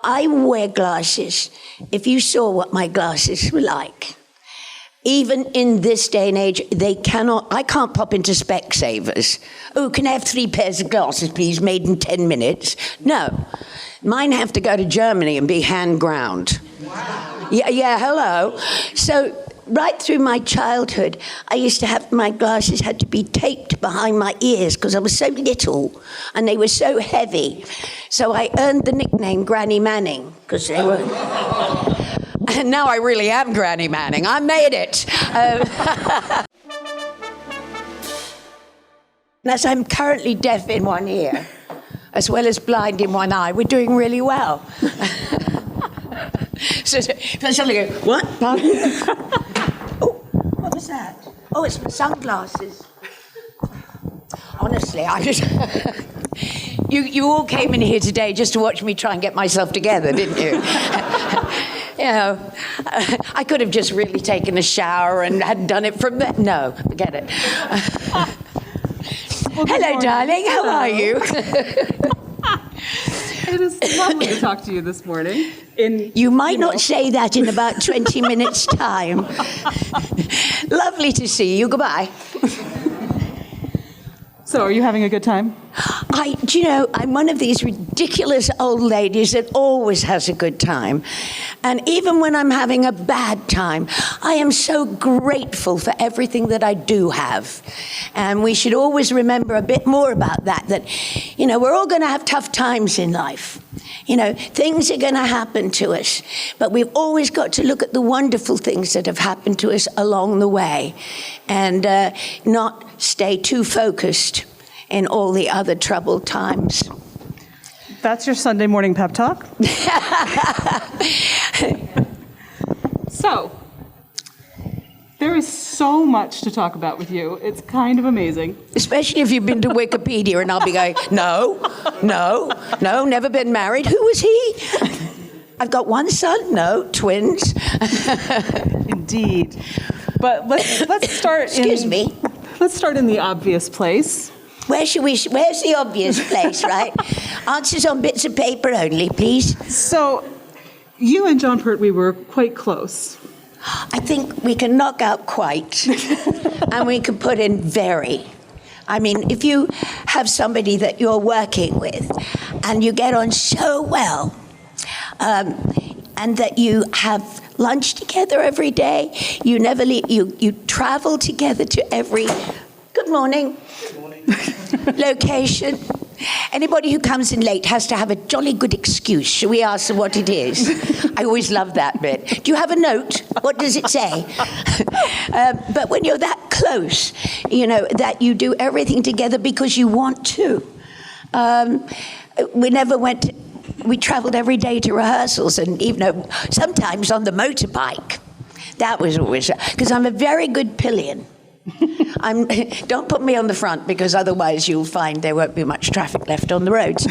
I wear glasses. If you saw what my glasses were like, even in this day and age, I can't pop into Specsavers. Oh, can I have 3 pairs of glasses, please, made in 10 minutes? No. Mine have to go to Germany and be hand ground. Wow. Yeah, hello. So right through my childhood, I used to have my glasses had to be taped behind my ears because I was so little and they were so heavy. So I earned the nickname Granny Manning because they were... And now I really am Granny Manning. I made it. As I'm currently deaf in one ear, as well as blind in one eye, we're doing really well. So suddenly go, what? Oh, what was that? Oh, it's my sunglasses. Honestly, I just... you all came in here today just to watch me try and get myself together, didn't you? You know, I could have just really taken a shower and had done it from there. No, forget it. Well, hello, darling. How are you? It is lovely to talk to you this morning. You might not say that in about 20 minutes' time. Lovely to see you. Goodbye. So, are you having a good time? Do you know, I'm one of these ridiculous old ladies that always has a good time. And even when I'm having a bad time, I am so grateful for everything that I do have. And we should always remember a bit more about that, you know, we're all going to have tough times in life. You know, things are going to happen to us. But we've always got to look at the wonderful things that have happened to us along the way and not stay too focused in all the other troubled times. That's your Sunday morning pep talk? So, there is so much to talk about with you. It's kind of amazing. Especially if you've been to Wikipedia and I'll be going, no, never been married. Who was he? I've got one son, no, twins. Indeed. But let's start Excuse me. Let's start in the obvious place. Where's the obvious place, right? Answers on bits of paper only, please. So, you and Jon Pertwee were quite close. I think we can knock out quite, and we can put in very. I mean, if you have somebody that you're working with, and you get on so well, and that you have lunch together every day, you never leave, you travel together to every, good morning. Good morning. Location. Anybody who comes in late has to have a jolly good excuse. Shall we ask them what it is? I always love that bit. Do you have a note? What does it say? But when you're that close, you know, that you do everything together because you want to. We traveled every day to rehearsals, and even though sometimes on the motorbike. That was always, because I'm a very good pillion. Don't put me on the front because otherwise you'll find there won't be much traffic left on the roads.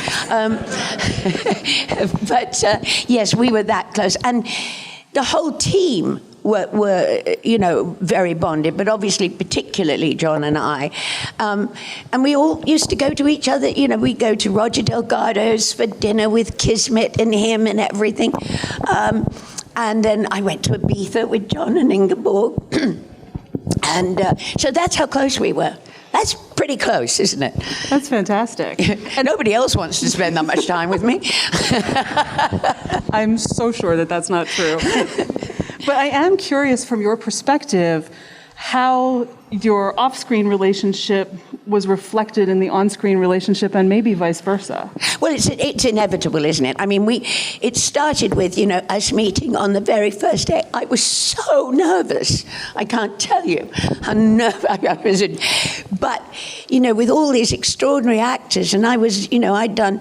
But yes, we were that close, and the whole team were you know, very bonded, but obviously particularly John and I. And we all used to go to each other, you know, we'd go to Roger Delgado's for dinner with Kismet and him and everything. And then I went to Ibiza with John and Ingeborg. And so that's how close we were. That's pretty close, isn't it? That's fantastic. And nobody else wants to spend that much time with me. I'm so sure that that's not true. But I am curious from your perspective how your off-screen relationship was reflected in the on-screen relationship and maybe vice versa. Well, it's inevitable, isn't it? I mean, it started with, you know, us meeting on the very first day. I was so nervous. I can't tell you how nervous I was. But, you know, with all these extraordinary actors, and I was, you know, I'd done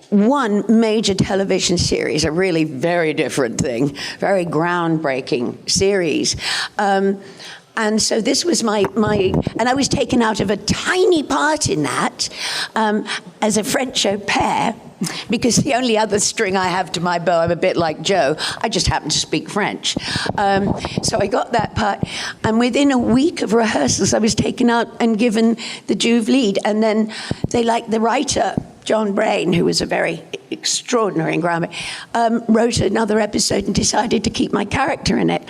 one major television series, a really very different thing, very groundbreaking series. And so this was my, and I was taken out of a tiny part in that as a French au pair, because the only other string I have to my bow, I'm a bit like Joe, I just happen to speak French. So I got that part, and within a week of rehearsals, I was taken out and given the Juve lead, and then they liked the writer John Brain, who was a very extraordinary grammar, wrote another episode and decided to keep my character in it.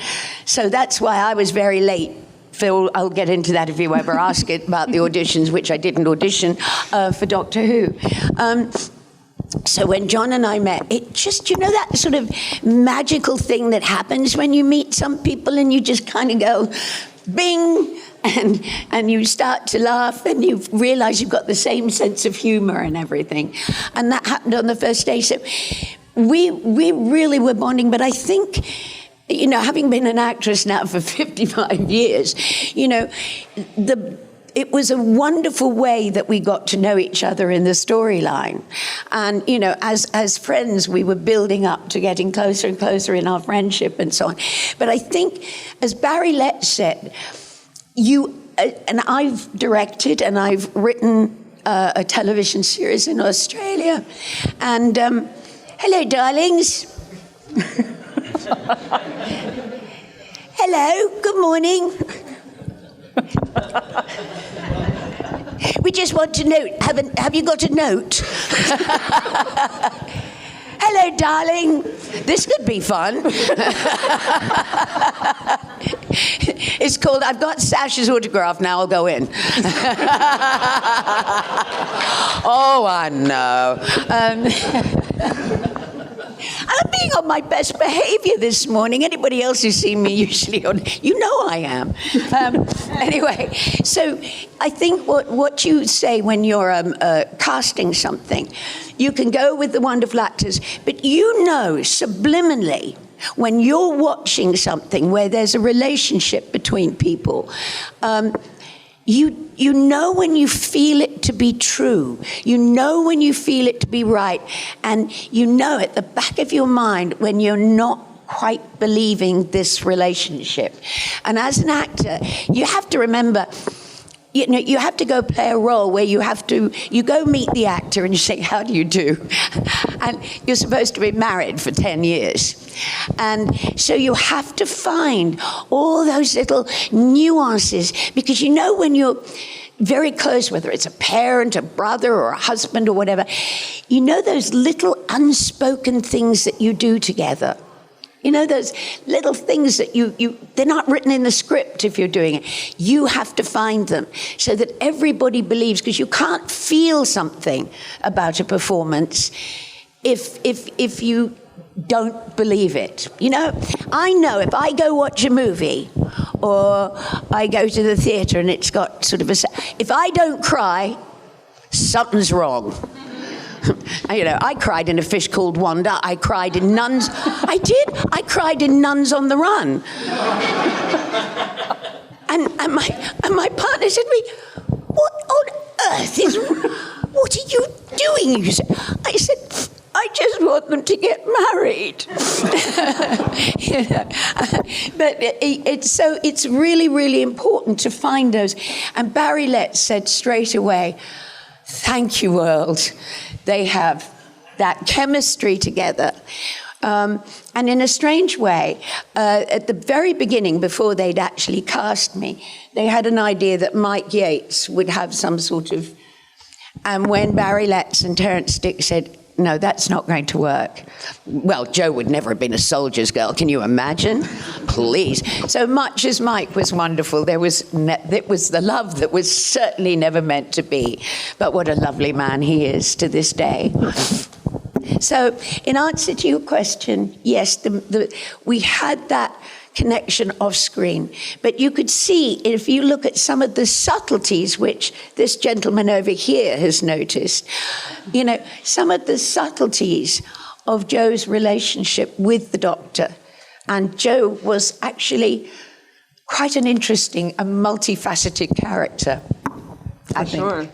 So that's why I was very late. Phil, I'll get into that if you ever ask it about the auditions, which I didn't audition for Doctor Who. So when John and I met, it just, that sort of magical thing that happens when you meet some people and you just kind of go, bing, and you start to laugh and you realize you've got the same sense of humor and everything. And that happened on the first day. So we really were bonding, but I think, having been an actress now for 55 years, it was a wonderful way that we got to know each other in the storyline. And, as friends, we were building up to getting closer and closer in our friendship and so on. But I think, as Barry Letts said, and I've directed and I've written a television series in Australia. And, hello, darlings. Hello, good morning. We just want to note, have you got a note? Hello, darling. This could be fun. It's called, I've got Sasha's autograph, now I'll go in. Oh, I know. I'm being on my best behavior this morning. Anybody else who's seen me usually on, I am. Anyway, so I think what you say when you're casting something, you can go with the wonderful actors, but subliminally, when you're watching something where there's a relationship between people, you know when you feel it to be true. You know when you feel it to be right. And you know at the back of your mind when you're not quite believing this relationship. And as an actor, you have to remember, you have to go play a role where you go meet the actor and you say, how do you do? And you're supposed to be married for 10 years. And so you have to find all those little nuances, because when you're very close, whether it's a parent, a brother, or a husband or whatever, those little unspoken things that you do together. Those little things that they're not written in the script if you're doing it. You have to find them so that everybody believes, because you can't feel something about a performance if you don't believe it. I know if I go watch a movie or I go to the theatre and it's got sort of if I don't cry, something's wrong. I cried in A Fish Called Wanda. I cried in Nuns. I did. I cried in Nuns on the Run. And my partner said to me, "What on earth what are you doing?" I said, "I just want them to get married." But it's really, really important to find those. And Barry Letts said straight away, "Thank you, world. They have that chemistry together." And in a strange way, at the very beginning, before they'd actually cast me, they had an idea that Mike Yates would have some sort of... And when Barry Letts and Terence Dick said, "No, that's not going to work." Well, Jo would never have been a soldier's girl. Can you imagine? Please. So much as Mike was wonderful, it was the love that was certainly never meant to be. But what a lovely man he is to this day. So in answer to your question, yes, we had that connection off screen. But you could see, if you look at some of the subtleties, which this gentleman over here has noticed, some of the subtleties of Jo's relationship with the Doctor. And Jo was actually quite an interesting and multifaceted character, I think. Sure.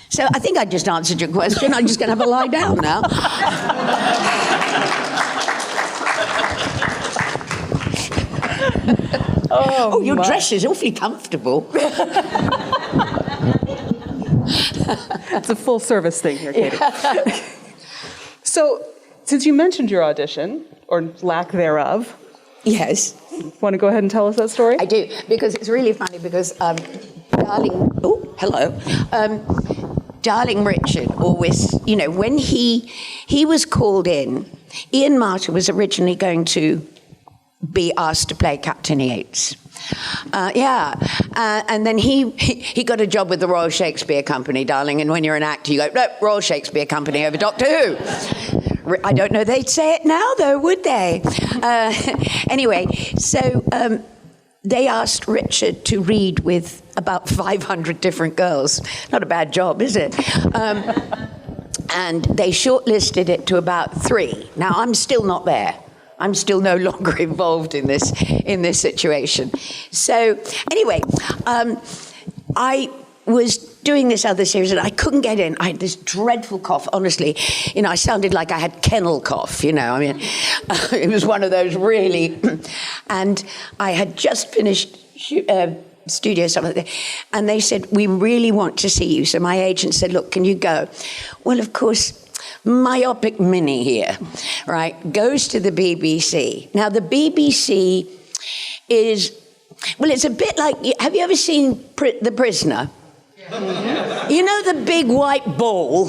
So I think I just answered your question. I'm just going to have a lie down now. Oh, your dress is awfully comfortable. It's a full service thing here, Katy. Yeah. So, since you mentioned your audition, or lack thereof. Yes. Want to go ahead and tell us that story? I do, because it's really funny, because darling darling Richard always, you know, when he was called in, Ian Marter was originally going to be asked to play Captain Yates. And then he got a job with the Royal Shakespeare Company, darling, and when you're an actor, you go, no, Royal Shakespeare Company over Doctor Who. I don't know they'd say it now, though, would they? Anyway, so they asked Richard to read with about 500 different girls. Not a bad job, is it? And they shortlisted it to about 3. Now, I'm still not there. I'm still no longer involved in this situation. So anyway, I was doing this other series and I couldn't get in. I had this dreadful cough, honestly. You know, I sounded like I had kennel cough, you know. I mean, it was one of those really... And I had just finished studio, something like that. And they said, we really want to see you. So my agent said, look, can you go? Well, of course... Myopic Minnie here, right, goes to the BBC. Now, the BBC is, well, it's a bit like, have you ever seen The Prisoner? You know the big white ball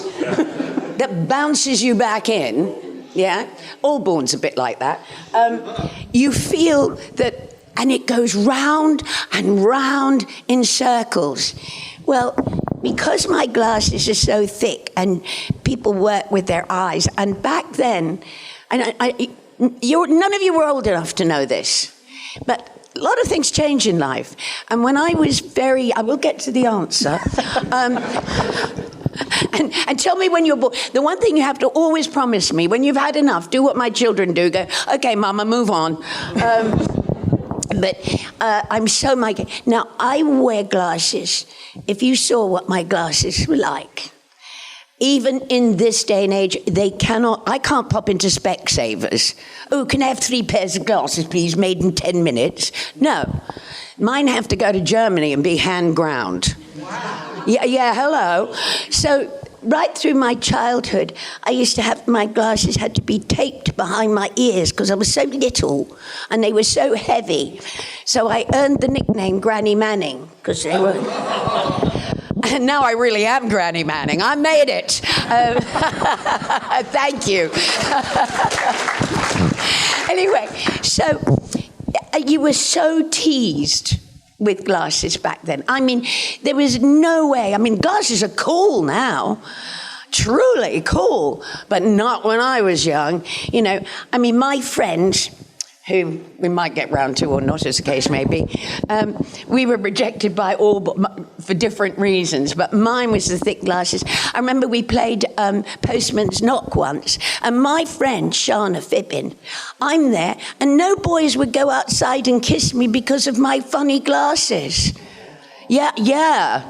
that bounces you back in? Yeah? Allborn's a bit like that. You feel that, and it goes round and round in circles. Well, because my glasses are so thick and people work with their eyes, and back then, and none of you were old enough to know this, but a lot of things change in life. And when I was I will get to the answer, and tell me when you're bored. The one thing you have to always promise me, when you've had enough, do what my children do, go, okay, Mama, move on. But I'm so now, I wear glasses. If you saw what my glasses were like, even in this day and age, I can't pop into Specsavers. Oh, can I have 3 pairs of glasses, please, made in 10 minutes? No. Mine have to go to Germany and be hand ground. Wow. Yeah, hello. So... right through my childhood, I used to have my glasses had to be taped behind my ears because I was so little and they were so heavy. So I earned the nickname Granny Manning because they were... And now I really am Granny Manning. I made it. Thank you. Anyway, so you were so teased with glasses back then. I mean, there was no way. I mean, glasses are cool now. Truly cool. But not when I was young. You know, I mean, my friends, who we might get round to or not, as the case may be, we were rejected by all for different reasons, but mine was the thick glasses. I remember we played Postman's Knock once, and my friend, Shana Fibbin, I'm there, and no boys would go outside and kiss me because of my funny glasses. Yeah.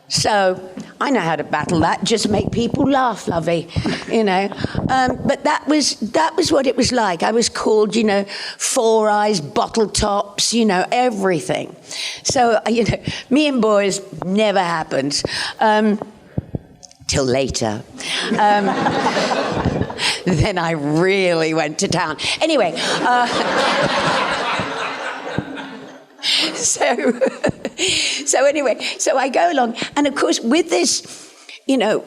So I know how to battle that, just make people laugh, lovey, you know. But that was what it was like. I was called, you know, Four Eyes, Bottle Tops, you know, everything. So, you know, me and boys never happened. Till later. Then I really went to town. Anyway, So I go along, and of course with this, you know,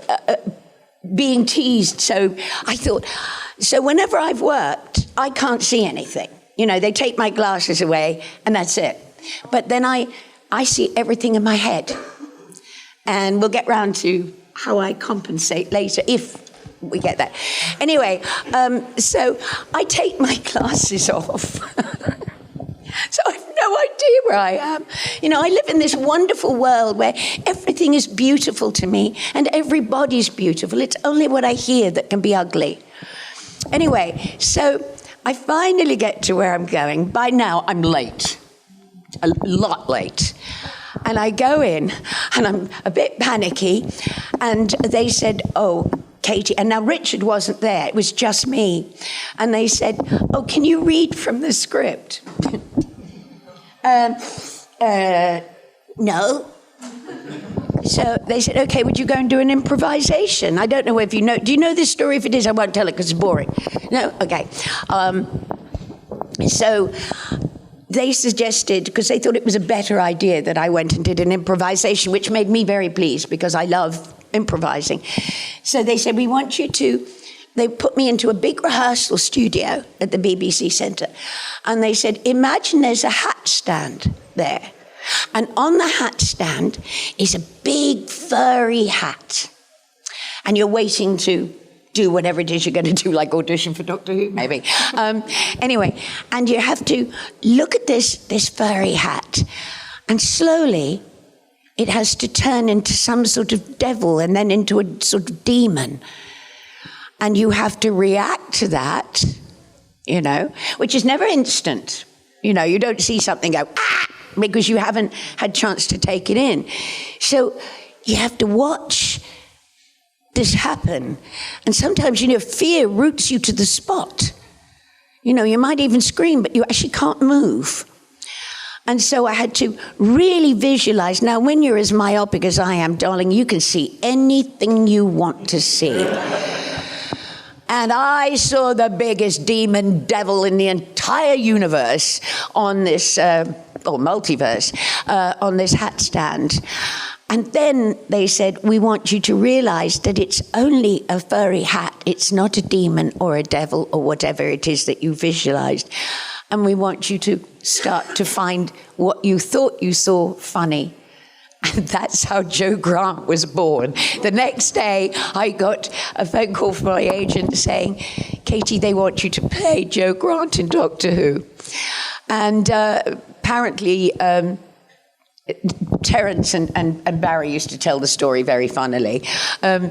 being teased, so I thought, so whenever I've worked, I can't see anything. You know, they take my glasses away, and that's it. But then I see everything in my head. And we'll get round to how I compensate later, if we get that. Anyway, so I take my glasses off. So I have no idea where I am. You know, I live in this wonderful world where everything is beautiful to me and everybody's beautiful. It's only what I hear that can be ugly. Anyway, so I finally get to where I'm going. By now, I'm late, a lot late. And I go in, and I'm a bit panicky, and they said, oh, Katy, and now Richard wasn't there, it was just me. And they said, oh, can you read from the script? No. So they said, okay, would you go and do an improvisation? I don't know if you know. Do you know this story? If it is, I won't tell it because it's boring. No? Okay. So they suggested, because they thought it was a better idea, that I went and did an improvisation, which made me very pleased because I love improvising. So they said, they put me into a big rehearsal studio at the BBC Centre. And they said, imagine there's a hat stand there. And on the hat stand is a big furry hat. And you're waiting to do whatever it is you're going to do, like audition for Doctor Who, maybe. Anyway, and you have to look at this furry hat, and slowly it has to turn into some sort of devil and then into a sort of demon. And you have to react to that, which is never instant. You don't see something go, because you haven't had chance to take it in. So you have to watch this happen. And sometimes, fear roots you to the spot. You might even scream, but you actually can't move. And so I had to really visualize. Now, when you're as myopic as I am, darling, you can see anything you want to see. And I saw the biggest demon devil in the entire universe on this, or multiverse, on this hat stand. And then they said, we want you to realize that it's only a furry hat. It's not a demon or a devil or whatever it is that you visualized. And we want you to start to find what you thought you saw funny. And that's how Jo Grant was born. The next day, I got a phone call from my agent saying, Katy, they want you to play Jo Grant in Doctor Who. And apparently, Terence and Barry used to tell the story very funnily. So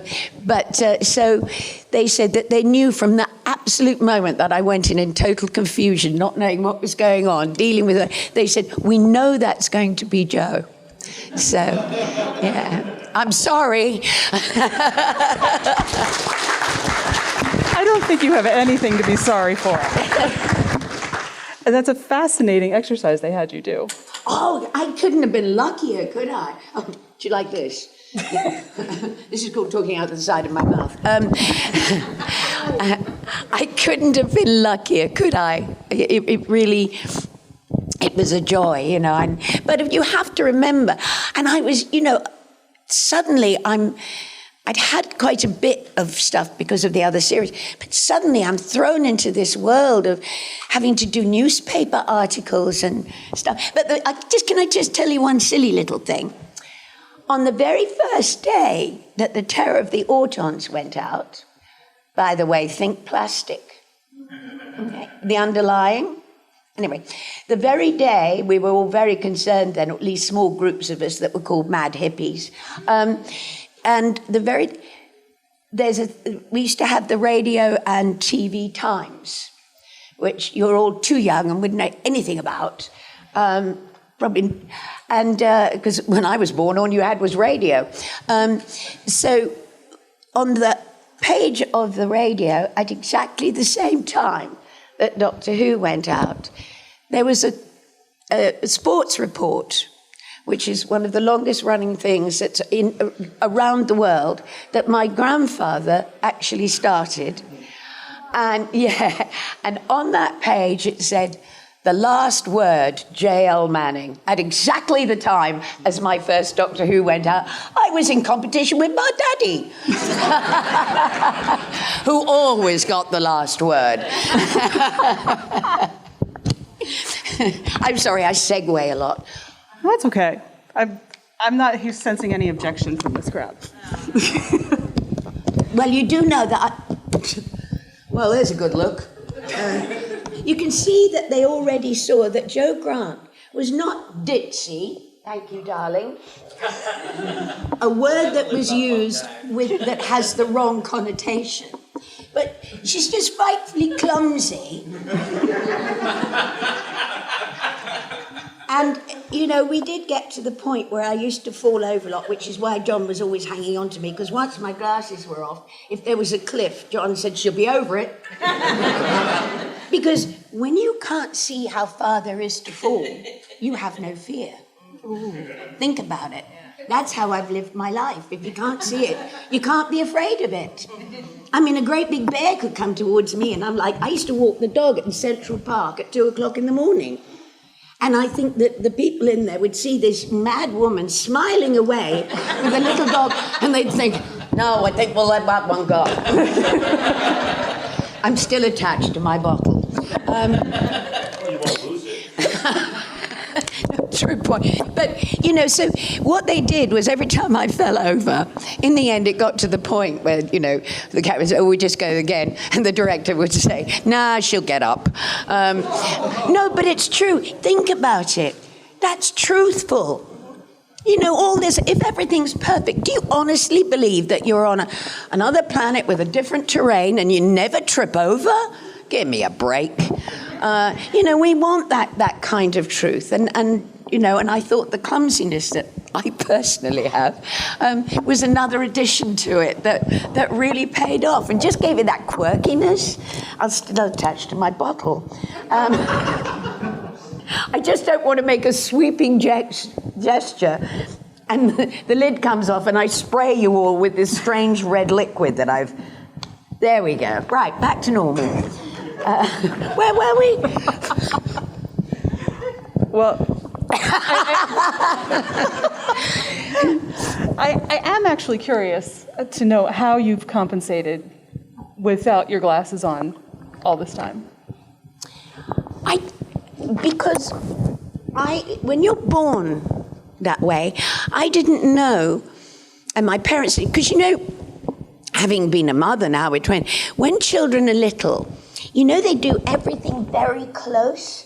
they said that they knew from the absolute moment that I went in total confusion, not knowing what was going on, dealing with it. They said, we know that's going to be Jo. So, yeah, I'm sorry. I don't think you have anything to be sorry for. And that's a fascinating exercise they had you do. Oh, I couldn't have been luckier, could I? Oh, do you like this? This is called talking out the side of my mouth. I couldn't have been luckier, could I? It really... It was a joy, but you have to remember, and I was, suddenly I'd had quite a bit of stuff because of the other series, but suddenly I'm thrown into this world of having to do newspaper articles and stuff. But can I just tell you one silly little thing? On the very first day that the Terror of the Autons went out, by the way, think plastic, okay, the underlying. Anyway, the very day, we were all very concerned then, or at least small groups of us that were called mad hippies. And we used to have the radio and TV Times, which you're all too young and wouldn't know anything about. Probably, and because when I was born, all you had was radio. So on the page of the radio, at exactly the same time that Doctor Who went out, there was a sports report, which is one of the longest running things that's around the world, that my grandfather actually started. And and on that page it said, the last word, J.L. Manning, at exactly the time as my first Doctor Who went out. I was in competition with my daddy, who always got the last word. I'm sorry, I segue a lot. That's okay. I'm not sensing any objection from this crowd. Well, you do know that well, there's a good look. You can see that they already saw that Jo Grant was not ditzy, thank you, darling, a word that was used that has the wrong connotation. But she's just frightfully clumsy. And, we did get to the point where I used to fall over a lot, which is why John was always hanging on to me, because once my glasses were off, if there was a cliff, John said, she'll be over it. Because when you can't see how far there is to fall, you have no fear. Ooh. Think about it. That's how I've lived my life. If you can't see it, you can't be afraid of it. I mean, a great big bear could come towards me, and I'm like, I used to walk the dog in Central Park at 2:00 in the morning. And I think that the people in there would see this mad woman smiling away with a little dog, and they'd think, no, I think we'll let that one go. I'm still attached to my bottle. You won't lose it. True point. But, you know, so what they did was every time I fell over, in the end it got to the point where, you know, the cat would say, oh, we just go again. And the director would say, nah, she'll get up. No, but it's true. Think about it. That's truthful. You know, all this, if everything's perfect, do you honestly believe that you're on another planet with a different terrain and you never trip over? Give me a break. You know, we want that kind of truth. And you know, and I thought the clumsiness that I personally have was another addition to it that really paid off and just gave it that quirkiness. I'm still attached to my bottle. I just don't want to make a sweeping gesture and the lid comes off and I spray you all with this strange red liquid that I've... There we go. Right, back to normal. Where were we? Well, I am actually curious to know how you've compensated without your glasses on all this time. Because when you're born that way, I didn't know, and my parents, because you know, having been a mother now with 20, when children are little, you know, they do everything very close.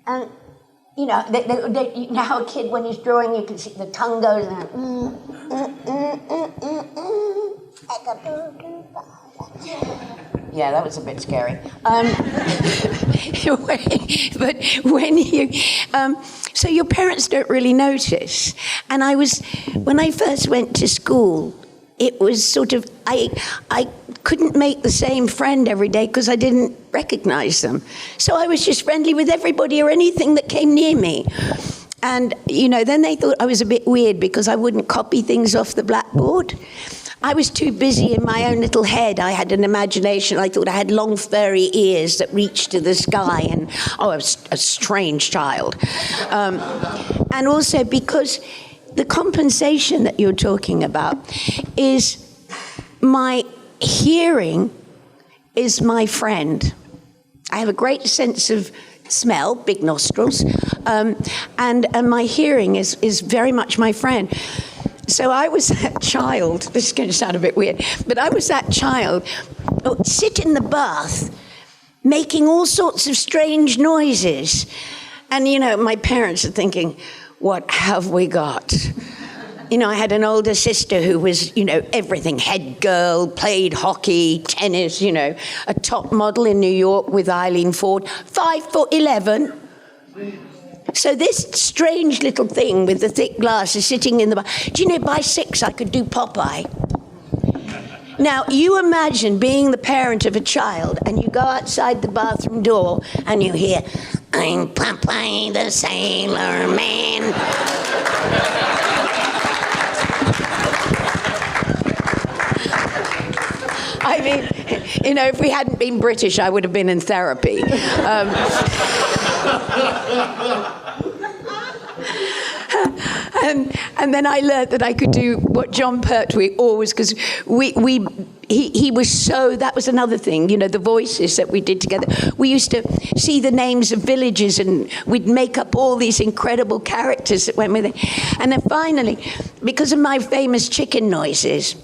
And, you know, you know how a kid, when he's drawing, you can see the tongue goes and yeah, that was a bit scary. But when you, so your parents don't really notice. And when I first went to school, it was sort of, I couldn't make the same friend every day because I didn't recognize them. So I was just friendly with everybody or anything that came near me. And, you know, then they thought I was a bit weird because I wouldn't copy things off the blackboard. I was too busy in my own little head. I had an imagination. I thought I had long, furry ears that reached to the sky. And, I was a strange child. And also because the compensation that you're talking about is my hearing is my friend. I have a great sense of smell, big nostrils, and my hearing is very much my friend. So I was that child, this is going to sound a bit weird, but I was that child who would sit in the bath making all sorts of strange noises. And, you know, my parents are thinking, what have we got? You know, I had an older sister who was, you know, everything. Head girl, played hockey, tennis, you know, a top model in New York with Eileen Ford, 5'11". So this strange little thing with the thick glasses sitting in the bar. Do you know, by 6 I could do Popeye. Now, you imagine being the parent of a child and you go outside the bathroom door and you hear, I'm Popeye the Sailor Man. I mean, you know, if we hadn't been British, I would have been in therapy. And then I learned that I could do what Jon Pertwee always, because he was so, that was another thing, you know, the voices that we did together. We used to see the names of villages and we'd make up all these incredible characters that went with it. And then finally, because of my famous chicken noises,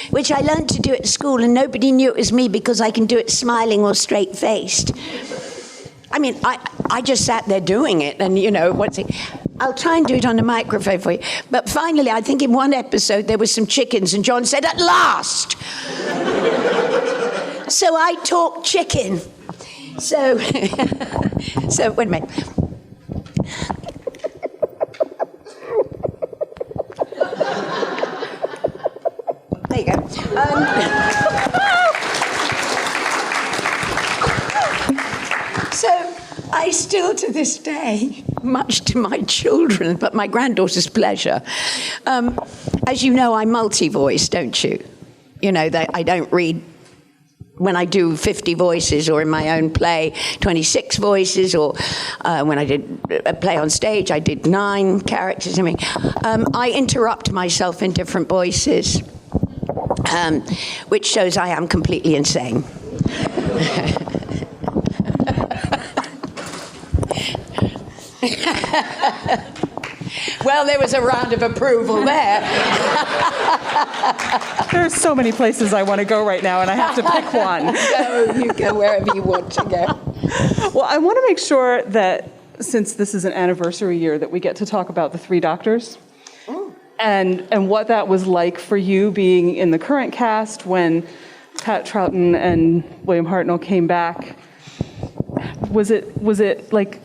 which I learned to do at school and nobody knew it was me because I can do it smiling or straight-faced. I mean, I just sat there doing it and, you know, I'll try and do it on the microphone for you. But finally, I think in one episode, there were some chickens and John said, at last! So I talked chicken. So wait a minute. There you go. So I still, to this day, much to my children, but my granddaughter's pleasure, as you know, I multi-voice, don't you? You know, I don't read when I do 50 voices, or in my own play, 26 voices, or when I did a play on stage, I did 9 characters. I mean, I interrupt myself in different voices, which shows I am completely insane. Well, there was a round of approval there. There are so many places I want to go right now, and I have to pick one. You go wherever you want to go. Well, I want to make sure that, since this is an anniversary year, that we get to talk about the 3 Doctors. And what that was like for you being in the current cast when Pat Troughton and William Hartnell came back. Was it like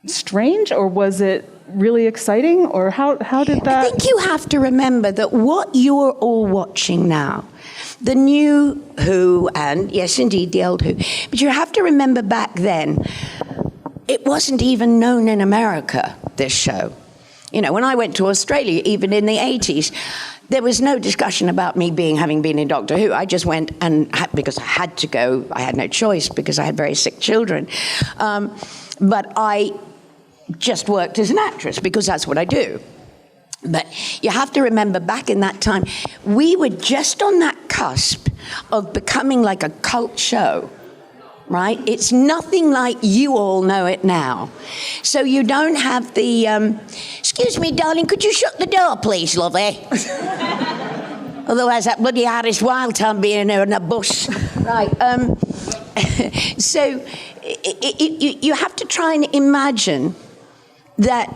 strange, or was it really exciting, or how did that? I think you have to remember that what you're all watching now, the new Who, and yes, indeed, the old Who, but you have to remember back then, it wasn't even known in America, this show. You know, when I went to Australia, even in the 80s, there was no discussion about me having been in Doctor Who. I just went because I had to go. I had no choice because I had very sick children. But I just worked as an actress because that's what I do. But you have to remember, back in that time, we were just on that cusp of becoming like a cult show. Right? It's nothing like you all know it now. So you don't have the, excuse me, darling, could you shut the door, please, lovey? Otherwise, that bloody Irish wild time being in a bus. Right. So you have to try and imagine that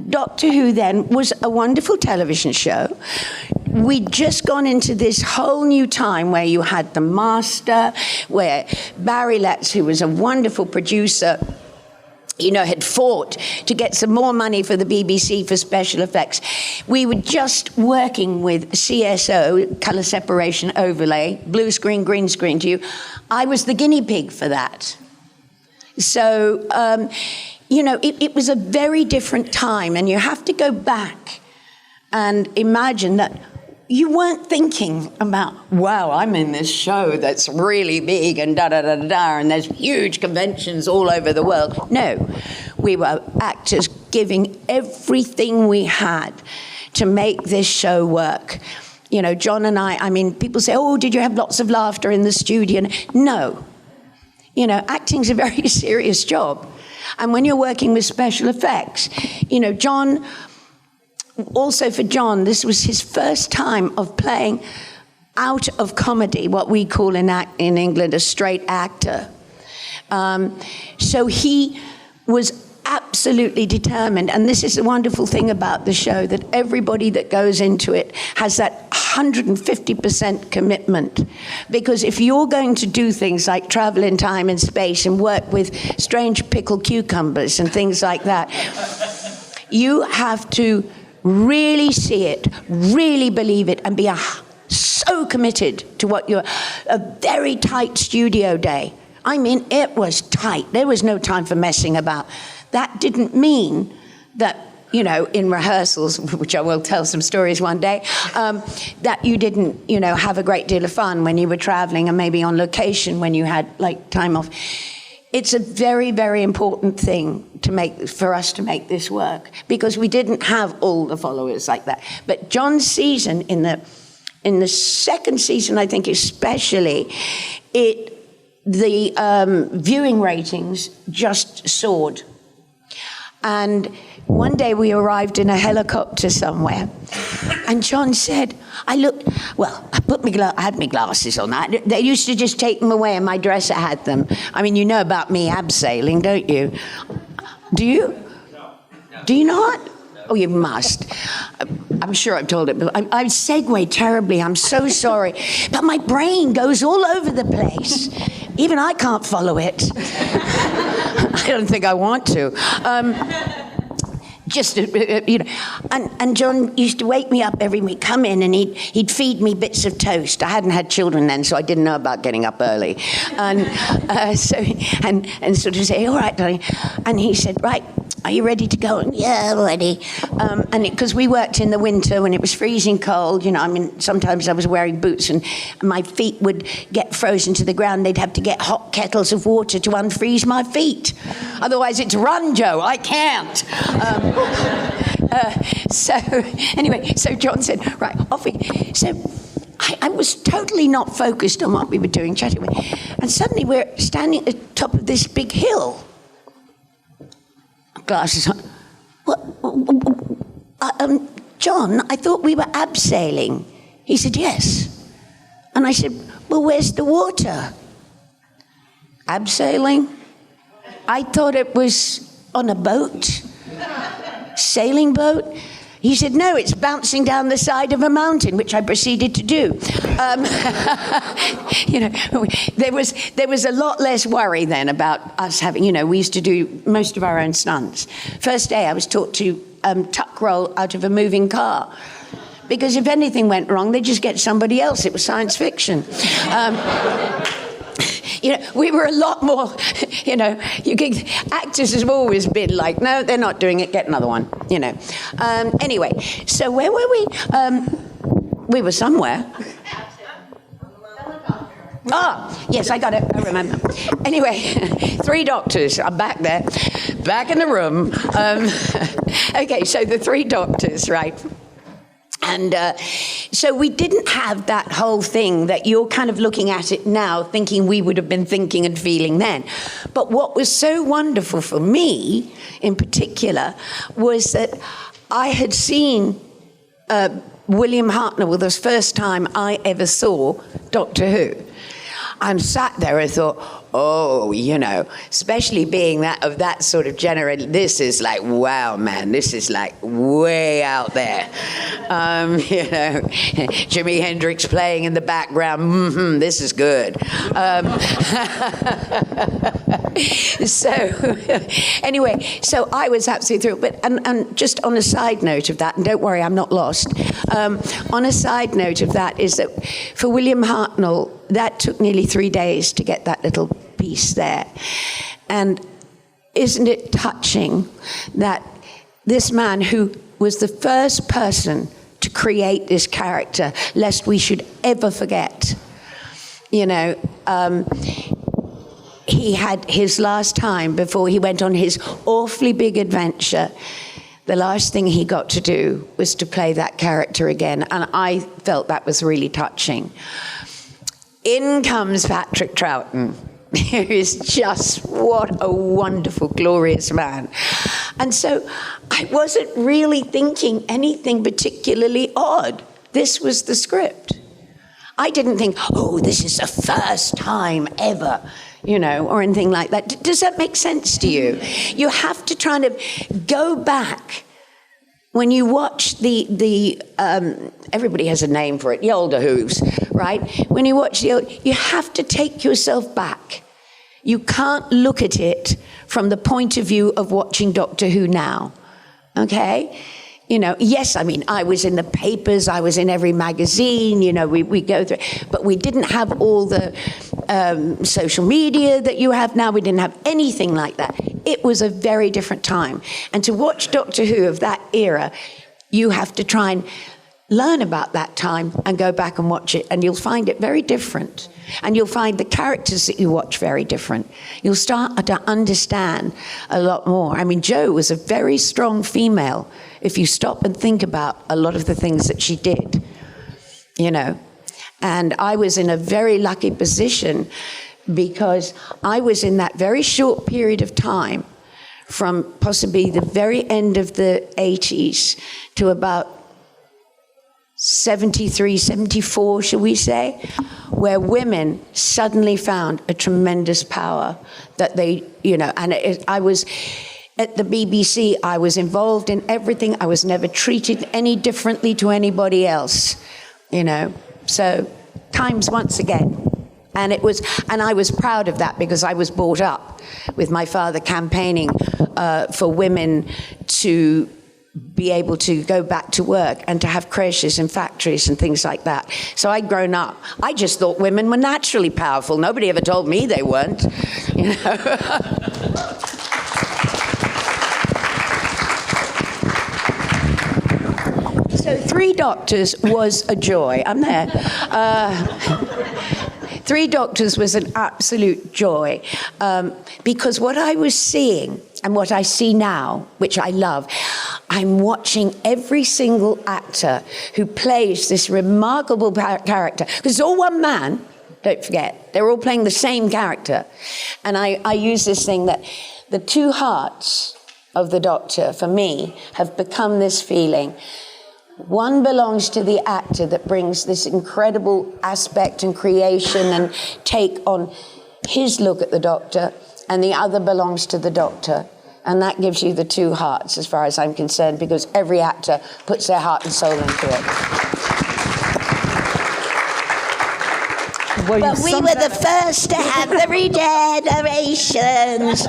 Doctor Who then was a wonderful television show. We'd just gone into this whole new time where you had The Master, where Barry Letts, who was a wonderful producer, you know, had fought to get some more money for the BBC for special effects. We were just working with CSO, colour separation overlay, blue screen, green screen to you. I was the guinea pig for that. So, you know, it was a very different time, and you have to go back and imagine that you weren't thinking about, wow, I'm in this show that's really big and da-da-da-da-da, and there's huge conventions all over the world. No, we were actors giving everything we had to make this show work. You know, John and I mean, people say, oh, did you have lots of laughter in the studio? No. You know, acting's a very serious job. And when you're working with special effects, you know, John... Also for John, this was his first time of playing out of comedy, what we call in England a straight actor. So he was absolutely determined, and this is the wonderful thing about the show, that everybody that goes into it has that 150% commitment. Because if you're going to do things like travel in time and space and work with strange pickled cucumbers and things like that, you have to really see it, really believe it, and be so committed to what you're... A very tight studio day. I mean, it was tight. There was no time for messing about. That didn't mean that, you know, in rehearsals, which I will tell some stories one day, that you didn't, you know, have a great deal of fun when you were traveling and maybe on location when you had, like, time off. It's a very, very important thing for us to make this work, because we didn't have all the followers like that. But John's season, in the second season, I think especially, the viewing ratings just soared. And one day we arrived in a helicopter somewhere, and John said, I had my glasses on. They used to just take them away, and my dresser had them. I mean, you know about me abseiling, don't you? Do you? No. Do you not? No. Oh, you must. I'm sure I've told it, but I segue terribly. I'm so sorry. But my brain goes all over the place. Even I can't follow it. I don't think I want to. Just, you know, and John used to wake me up every week, come in, and he'd feed me bits of toast. I hadn't had children then, so I didn't know about getting up early. And so sort of say, all right, darling. And he said, right, are you ready to go? Yeah, ready. And because we worked in the winter when it was freezing cold, I mean, sometimes I was wearing boots and my feet would get frozen to the ground. They'd have to get hot kettles of water to unfreeze my feet. Otherwise, it's run, Joe. I can't. So anyway, so John said, right, off we. So I was totally not focused on what we were doing, chatting with. And suddenly we're standing at the top of this big hill. Glasses on. What? John, I thought we were abseiling. He said, yes. And I said, well, where's the water? Abseiling? I thought it was on a boat. Sailing boat? He said, no, it's bouncing down the side of a mountain, which I proceeded to do. There was a lot less worry then about us having, we used to do most of our own stunts. First day I was taught to tuck roll out of a moving car. Because if anything went wrong, they'd just get somebody else. It was science fiction. We were a lot more, actors have always been like, no, they're not doing it, get another one, Anyway, so where were we? We were somewhere. Yes, I got it, I remember. Anyway, 3 doctors, I'm back there, back in the room. Okay, so the 3 doctors, right? And so we didn't have that whole thing that you're kind of looking at it now, thinking we would have been thinking and feeling then. But what was so wonderful for me, in particular, was that I had seen William Hartnell the first time I ever saw Doctor Who. And sat there and thought, especially being that of that sort of generation, this is like, wow, man, this is like way out there. Jimi Hendrix playing in the background, this is good. So anyway, so I was absolutely thrilled. But and just on a side note of that, and don't worry, I'm not lost. On a side note of that is that for William Hartnell, that took nearly 3 days to get that little piece there. And isn't it touching that this man who was the first person to create this character, lest we should ever forget, he had his last time before he went on his awfully big adventure. The last thing he got to do was to play that character again. And I felt that was really touching. In comes Patrick Troughton, who is just, what a wonderful, glorious man. And so I wasn't really thinking anything particularly odd. This was the script. I didn't think, this is the first time ever, or anything like that. Does that make sense to you? You have to try to go back. When you watch the everybody has a name for it, the older Who's, right? When you watch you have to take yourself back. You can't look at it from the point of view of watching Doctor Who now, okay? Yes, I mean, I was in the papers, I was in every magazine, we go through, but we didn't have all the social media that you have now. We didn't have anything like that. It was a very different time. And to watch Doctor Who of that era, you have to try and learn about that time and go back and watch it, and you'll find it very different. And you'll find the characters that you watch very different. You'll start to understand a lot more. I mean, Jo was a very strong female, if you stop and think about a lot of the things that she did, And I was in a very lucky position because I was in that very short period of time from possibly the very end of the 80s to about 73, 74, shall we say, where women suddenly found a tremendous power that they, I was at the BBC, I was involved in everything. I was never treated any differently to anybody else, So times once again. And I was proud of that because I was brought up with my father campaigning for women to be able to go back to work and to have creches and factories and things like that. So I'd grown up. I just thought women were naturally powerful. Nobody ever told me they weren't, So Three Doctors was a joy. I'm there. Three Doctors was an absolute joy because what I was seeing and what I see now, which I love, I'm watching every single actor who plays this remarkable character. Because it's all one man, don't forget. They're all playing the same character. And I use this thing that the two hearts of the Doctor, for me, have become this feeling. One belongs to the actor that brings this incredible aspect and creation and take on his look at the Doctor, and the other belongs to the Doctor. And that gives you the two hearts, as far as I'm concerned, because every actor puts their heart and soul into it. Well, but we were the first to have the regenerations.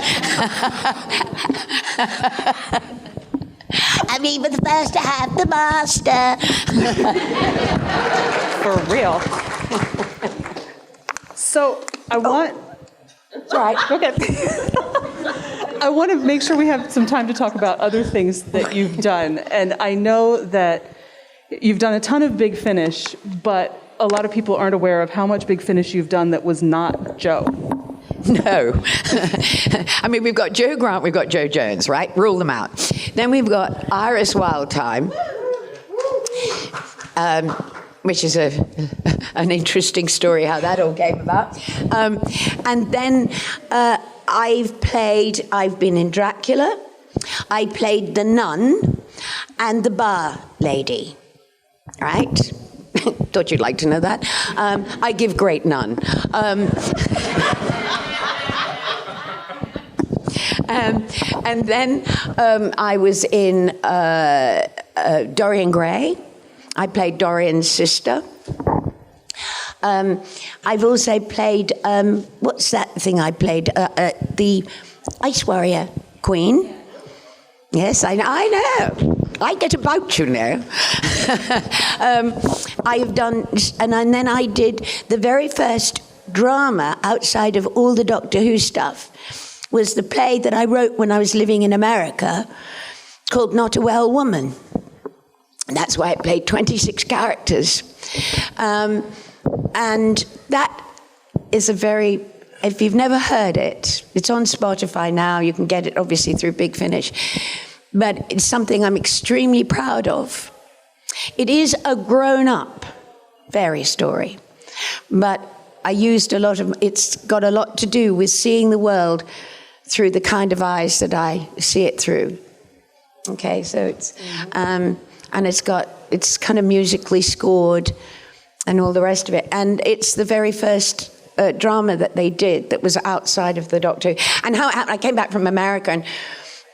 And we were the first to have the master. For real. So I want... That's right. Okay. I want to make sure we have some time to talk about other things that you've done. And I know that you've done a ton of Big Finish, but a lot of people aren't aware of how much Big Finish you've done that was not Joe. No. I mean, we've got Joe Grant, we've got Joe Jones, right? Rule them out. Then we've got Iris Wildtime, which is an interesting story how that all came about. And then I've been in Dracula, I played the nun and the bar lady, right? Thought you'd like to know that. I give great nun. And then I was in Dorian Gray. I played Dorian's sister. I've also played, what's that thing I played? The Ice Warrior Queen. Yes, I know. I get about, you know. I've done, and then I did the very first drama outside of all the Doctor Who stuff was the play that I wrote when I was living in America called Not a Well Woman. And that's why I played 26 characters. And that is a very, if you've never heard it, it's on Spotify now. You can get it obviously through Big Finish. But it's something I'm extremely proud of. It is a grown-up fairy story. But I used a lot of, it's got a lot to do with seeing the world through the kind of eyes that I see it through. Okay, so it's, and it's kind of musically scored and all the rest of it. And it's the very first drama that they did that was outside of the Doctor Who. And how it happened, I came back from America and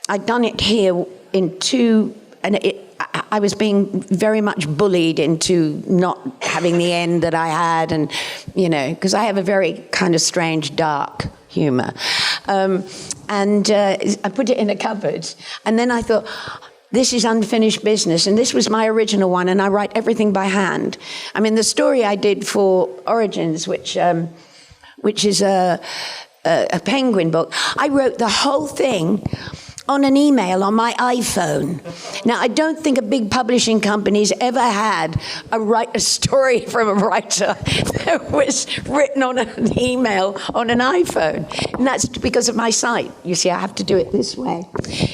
I'd done it here in two, and I was being very much bullied into not having the end that I had, and, you know, because I have a very kind of strange, dark humor. I put it in a cupboard, and then I thought, this is unfinished business, and this was my original one, and I write everything by hand. I mean, the story I did for Origins, which is a Penguin book, I wrote the whole thing on an email on my iPhone. Now, I don't think a big publishing company's ever had a story from a writer that was written on an email on an iPhone. And that's because of my sight. You see, I have to do it this way.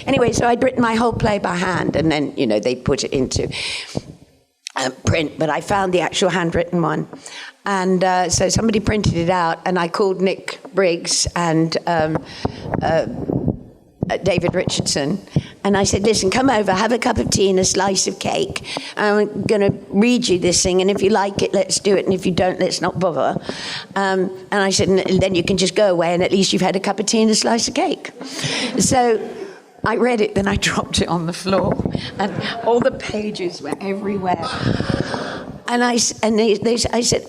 Anyway, so I'd written my whole play by hand, and then, you know, they put it into print, but I found the actual handwritten one. And so somebody printed it out, and I called Nick Briggs and David Richardson, and I said, listen, come over, have a cup of tea and a slice of cake. I'm going to read you this thing, and if you like it, let's do it, and if you don't, let's not bother. And I said, and then you can just go away, and at least you've had a cup of tea and a slice of cake. So I read it, then I dropped it on the floor, and all the pages were everywhere. And I said,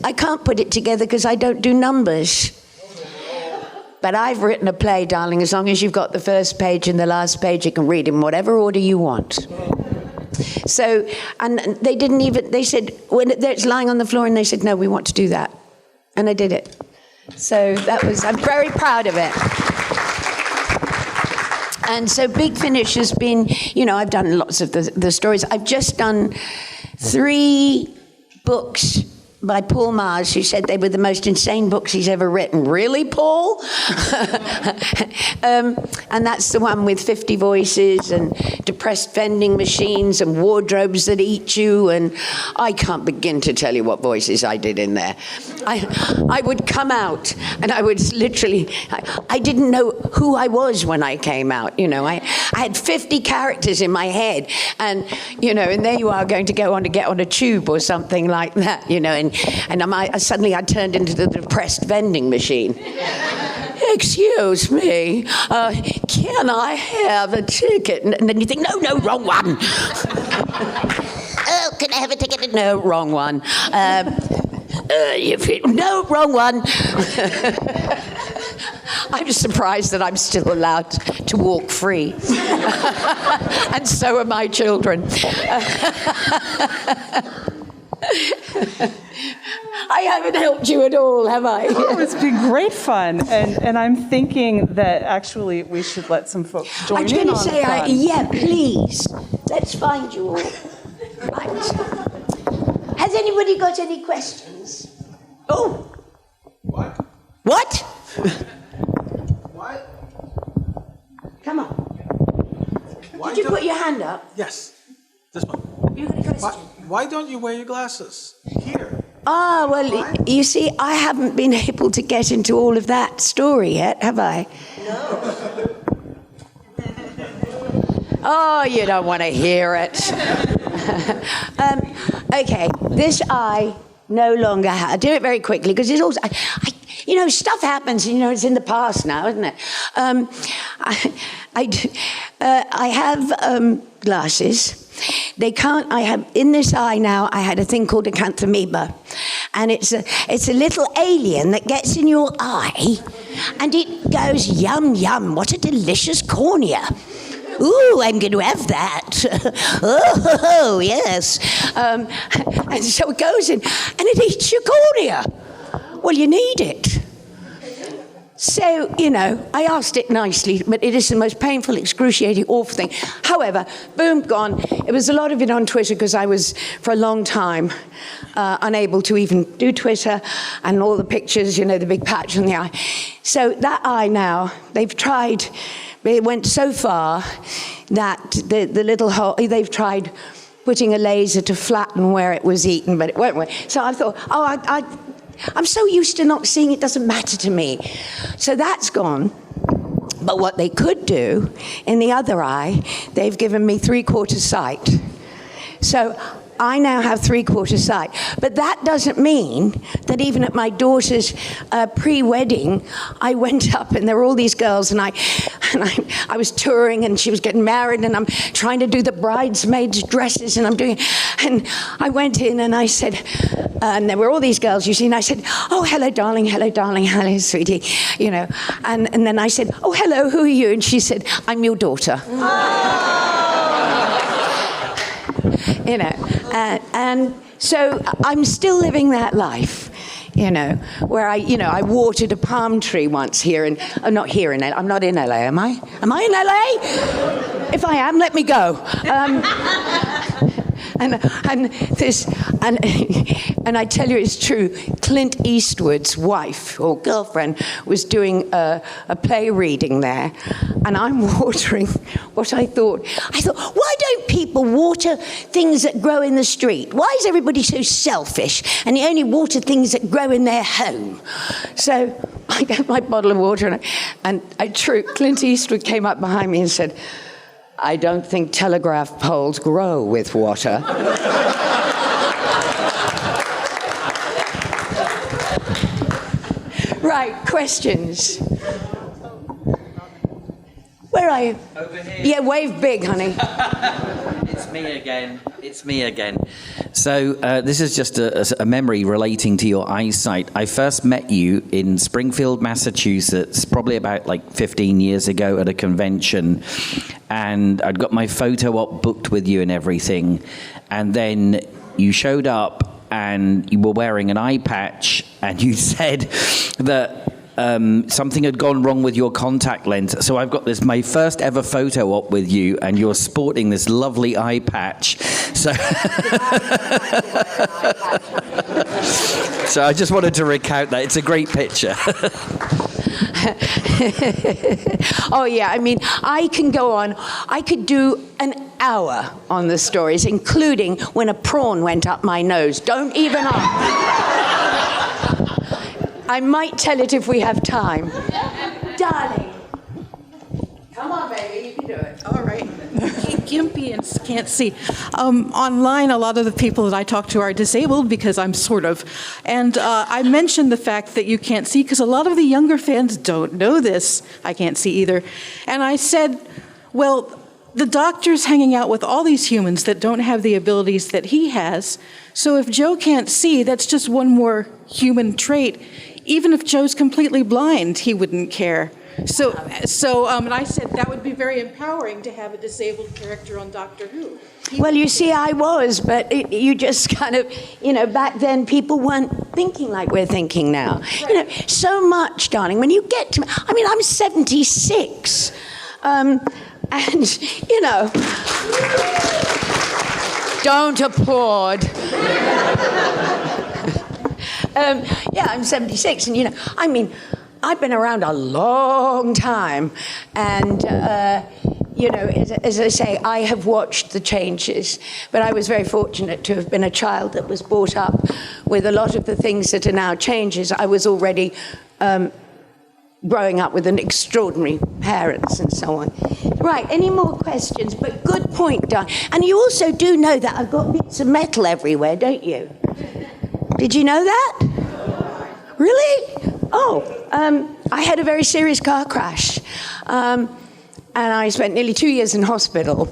I can't put it together because I don't do numbers. But I've written a play, darling. As long as you've got the first page and the last page, you can read in whatever order you want. So, and they didn't even, they said, when it's lying on the floor, and they said, no, we want to do that. And I did it. So that was, I'm very proud of it. And so Big Finish has been, you know, I've done lots of the stories. I've just done 3 books by Paul Mars, who said they were the most insane books he's ever written. Really, Paul? And that's the one with 50 voices and depressed vending machines and wardrobes that eat you, and I can't begin to tell you what voices I did in there. I would come out, and I would literally, I didn't know who I was when I came out, you know. I had 50 characters in my head, and, you know, and there you are going to go on to get on a tube or something like that, you know, and suddenly I turned into the depressed vending machine. Excuse me, can I have a ticket? And then you think, no, wrong one. Oh, can I have a ticket? No, wrong one. No, wrong one. I'm surprised that I'm still allowed to walk free. And so are my children. I haven't helped you at all, have I? Oh, it's been great fun. And I'm thinking that actually we should let some folks join in on the fun. Yeah, please. Let's find you all. Right. Has anybody got any questions? Oh. What? What? What? Come on. Why Did you put your hand up? Yes. This one. You got a question? Why don't you wear your glasses? Here. Ah, well, you see, I haven't been able to get into all of that story yet, have I? No. Oh, you don't want to hear it. Okay, this I no longer have. I'll do it very quickly, because it's also, you know, stuff happens, you know, it's in the past now, isn't it? I have glasses. They can't, I have, in this eye now, I had a thing called acanthamoeba. And it's a little alien that gets in your eye, and it goes, yum, yum, what a delicious cornea. Ooh, I'm going to have that. Oh, yes. And so it goes in, and it eats your cornea. Well, you need it. So, you know, I asked it nicely, but it is the most painful, excruciating, awful thing. However, boom, gone. It was a lot of it on Twitter, because I was, for a long time, unable to even do Twitter, and all the pictures, you know, the big patch on the eye. So that eye now, they've tried, it went so far that the little hole, they've tried putting a laser to flatten where it was eaten, but it won't work. So I thought, I'm so used to not seeing, it doesn't matter to me. So that's gone. But what they could do, in the other eye, they've given me 3/4 sight. So I now have 3/4 sight. But that doesn't mean that even at my daughter's pre-wedding, I went up and there were all these girls, and I was touring, and she was getting married, and I'm trying to do the bridesmaids' dresses, and and I went in and I said, and there were all these girls, you see, and I said, oh, hello, darling, hello, sweetie, you know, and then I said, oh, hello, who are you? And she said, I'm your daughter. You know, and so I'm still living that life, you know, where I watered a palm tree once here, and not here in LA. I'm not in LA, am I? Am I in LA? If I am, let me go. And I tell you, it's true. Clint Eastwood's wife or girlfriend was doing a play reading there, and I'm watering what I thought, why don't people water things that grow in the street? Why is everybody so selfish and you only water things that grow in their home? So I got my bottle of water, and Clint Eastwood came up behind me and said, I don't think telegraph poles grow with water. Right, questions? Where are you? Over here. Yeah, wave big, honey. It's me again. So this is just a memory relating to your eyesight. I first met you in Springfield, Massachusetts, probably about like 15 years ago at a convention. And I'd got my photo op booked with you and everything. And then you showed up and you were wearing an eye patch, and you said that something had gone wrong with your contact lens. So I've got my first ever photo op with you, and you're sporting this lovely eye patch. So, so I just wanted to recount that. It's a great picture. Oh, yeah. I mean, I can go on. I could do an hour on the stories, including when a prawn went up my nose. Don't even ask. I might tell it if we have time. Darling. Come on, baby. You can do it. All right. Gimpy and can't see. Online, a lot of the people that I talk to are disabled because I'm sort of. And I mentioned the fact that you can't see because a lot of the younger fans don't know this. I can't see either. And I said, well, the doctor's hanging out with all these humans that don't have the abilities that he has. So if Joe can't see, that's just one more human trait. Even if Joe's completely blind, he wouldn't care. So, and I said that would be very empowering to have a disabled character on Doctor Who. Well, you see, I was, but you just kind of, back then people weren't thinking like we're thinking now. Right. So much, darling. When you get to, I'm 76. And, don't applaud. I'm 76, and, I've been around a long time, and, as I say, I have watched the changes, but I was very fortunate to have been a child that was brought up with a lot of the things that are now changes. I was already growing up with an extraordinary parents and so on. Right, any more questions? But good point, Don. And you also do know that I've got bits of metal everywhere, don't you? Did you know that? Really? Oh, I had a very serious car crash. And I spent nearly 2 years in hospital.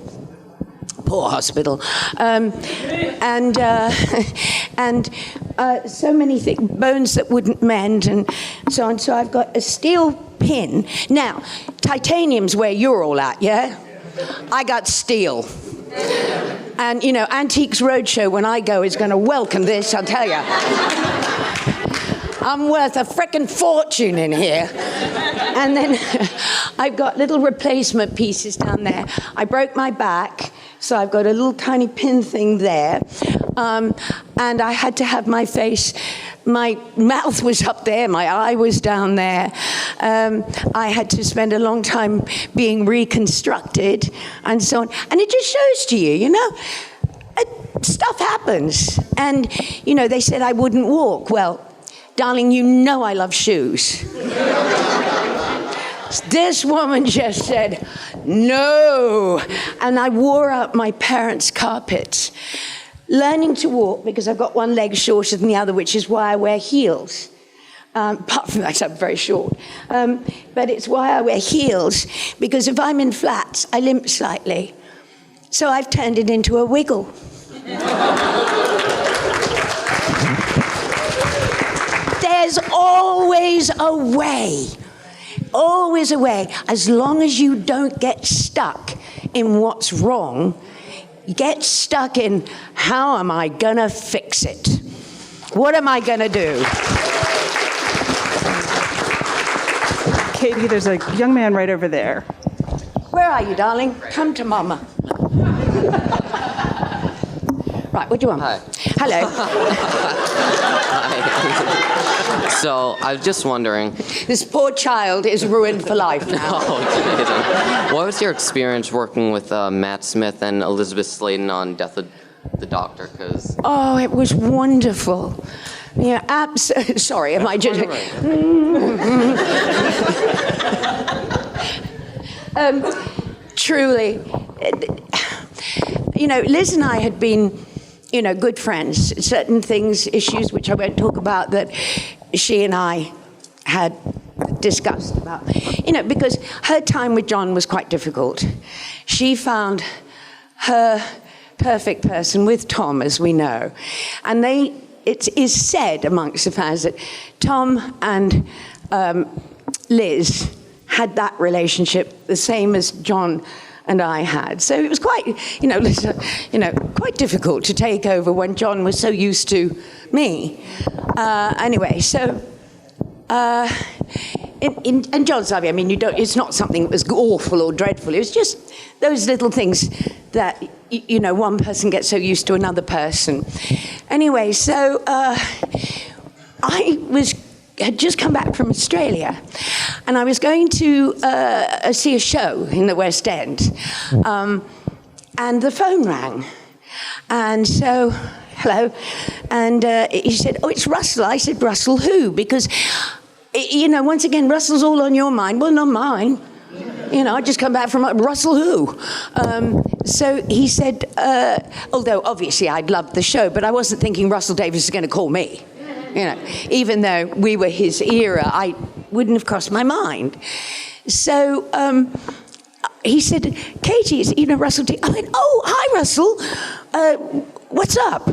Poor hospital. And so many bones that wouldn't mend and so on. So I've got a steel pin. Now, titanium's where you're all at, yeah? I got steel. And, Antiques Roadshow, when I go, is going to welcome this, I'll tell you. I'm worth a frickin' fortune in here. And then I've got little replacement pieces down there. I broke my back, so I've got a little tiny pin thing there. And I had to have my mouth was up there, my eye was down there. I had to spend a long time being reconstructed and so on. And it just shows to you, stuff happens. And, they said I wouldn't walk. Well, darling, I love shoes. This woman just said, no. And I wore out my parents' carpets, learning to walk because I've got one leg shorter than the other, which is why I wear heels. Apart from that, I'm very short. But it's why I wear heels, because if I'm in flats, I limp slightly. So I've turned it into a wiggle. There's always a way. Always a way. As long as you don't get stuck in what's wrong, get stuck in, how am I gonna fix it? What am I gonna do? Katy, there's a young man right over there. Where are you, darling? Come to Mama. Right, what do you want? Hi. Hello. Hi. So, I was just wondering. This poor child is ruined for life now. Oh, what was your experience working with Matt Smith and Elizabeth Sladen on Death of the Doctor? Oh, it was wonderful. Yeah, sorry, am I just... Truly. Liz and I had been, good friends. Certain things, issues which I won't talk about, that she and I had discussed about. Because her time with John was quite difficult. She found her perfect person with Tom, as we know. And it is said amongst the fans that Tom and Liz had that relationship the same as John and I had. So it was quite, quite difficult to take over when John was so used to me. Anyway, so and John's, I mean, it's not something that was awful or dreadful. It was just those little things that, one person gets so used to another person. Anyway, so I had just come back from Australia, and I was going to see a show in the West End, and the phone rang, and so, hello, and he said, "Oh, it's Russell." I said, "Russell who?" Because, once again, Russell's all on your mind. Well, not mine. I just come back from Russell who? So he said, although obviously I'd loved the show, but I wasn't thinking Russell Davies is going to call me. Even though we were his era, I wouldn't have crossed my mind. So he said, "Katy, is Russell Davies?" I went, "Oh, hi, Russell. What's up?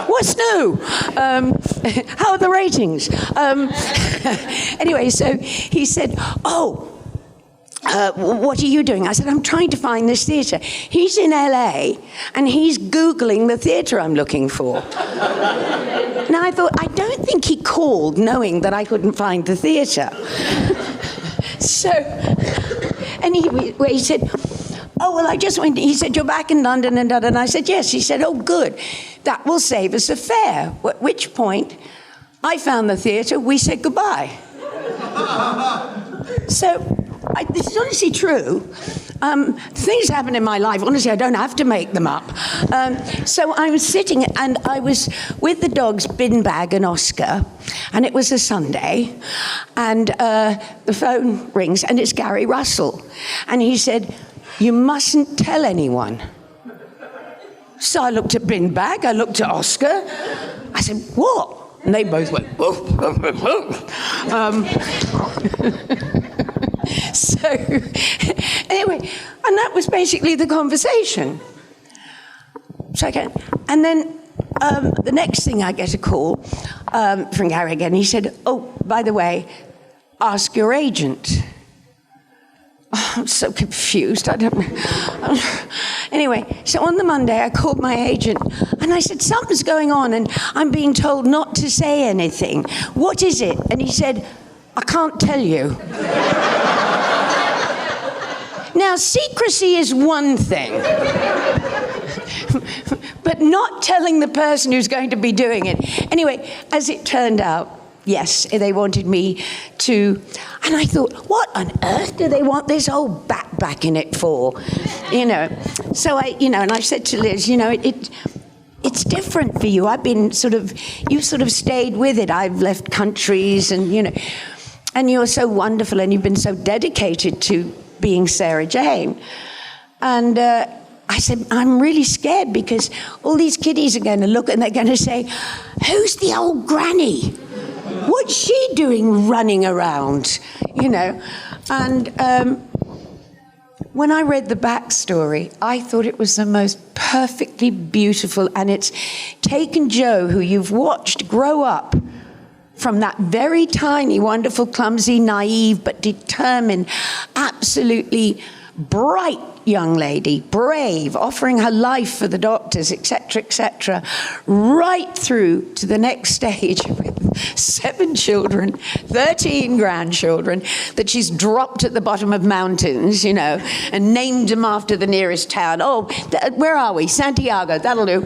What's new? How are the ratings?" Anyway, so he said, "Oh, what are you doing?" I said, "I'm trying to find this theatre." He's in LA, and he's Googling the theatre I'm looking for. Now, I thought, I don't think he called knowing that I couldn't find the theatre. So, and he said, "Oh, well, I just went," he said, "You're back in London," and I said, "Yes." He said, "Oh, good. That will save us a fare." At which point, I found the theatre, we said goodbye. So, this is honestly true. Things happen in my life. Honestly, I don't have to make them up. So I was sitting, and I was with the dogs, Bin Bag and Oscar, and it was a Sunday, and the phone rings, and it's Gary Russell. And he said, "You mustn't tell anyone." So I looked at Bin Bag, I looked at Oscar. I said, "What?" And they both went, "Woof, woof, woof, woof." So, anyway, and that was basically the conversation. So and then the next thing I get a call from Gary again. He said, "Oh, by the way, ask your agent." Oh, I'm so confused. I don't know. Anyway, so on the Monday, I called my agent, and I said, "Something's going on, and I'm being told not to say anything. What is it?" And he said, "I can't tell you." Now, secrecy is one thing, but not telling the person who's going to be doing it. Anyway, as it turned out, yes, they wanted me to, and I thought, what on earth do they want this whole back in it for? So and I said to Liz, it's different for you. I've been you've sort of stayed with it. I've left countries, and and you're so wonderful, and you've been so dedicated to being Sarah Jane. And I said, I'm really scared because all these kiddies are going to look and they're going to say, "Who's the old granny? What's she doing running around?" And when I read the backstory, I thought it was the most perfectly beautiful, and it's taken Joe, who you've watched grow up from that very tiny, wonderful, clumsy, naive, but determined, absolutely bright young lady, brave, offering her life for the doctors, etc., right through to the next stage with 7 children, 13 grandchildren that she's dropped at the bottom of mountains, and named them after the nearest town. Oh, where are we? Santiago, that'll do.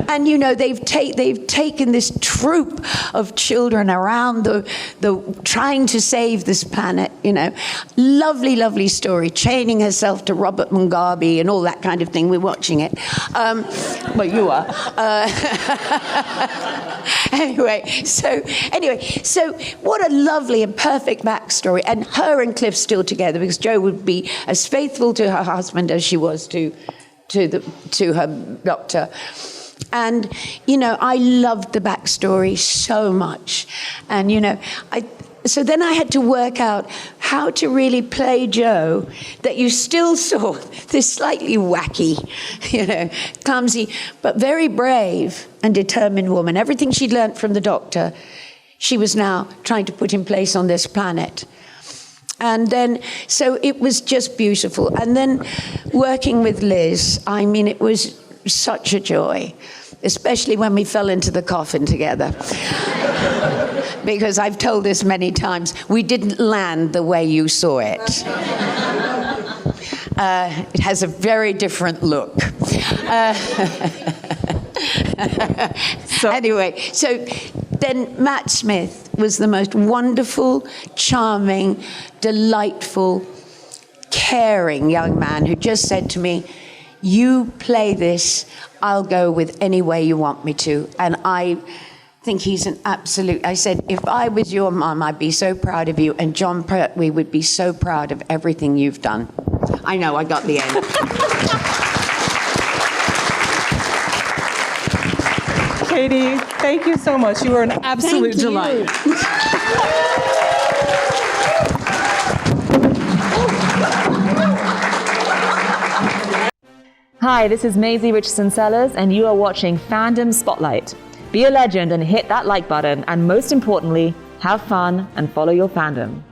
And they've taken this troop of children around the trying to save this planet. Lovely, lovely story. Chaining herself to Robert Mugabe and all that kind of thing. We're watching it. Well, you are. Anyway, so what a lovely and perfect backstory. And her and Cliff still together, because Jo would be as faithful to her husband as she was to her doctor. And, I loved the backstory so much. And, so then I had to work out how to really play Jo, that you still saw this slightly wacky, clumsy, but very brave and determined woman. Everything she'd learnt from the doctor, she was now trying to put in place on this planet. And then, so it was just beautiful. And then working with Liz, it was such a joy, especially when we fell into the coffin together. because I've told this many times, we didn't land the way you saw it. It has a very different look. Anyway, so then Matt Smith was the most wonderful, charming, delightful, caring young man who just said to me, you play this, I'll go with any way you want me to. And I think he's an absolute, I said, if I was your mum, I'd be so proud of you, and John Pertwee would be so proud of everything you've done. I know, I got the end. Katy, thank you so much. You were an absolute Thank you. delight. Hi, this is Maisie Richardson-Sellers, and you are watching Fandom Spotlight. Be a legend and hit that like button, and most importantly, have fun and follow your fandom.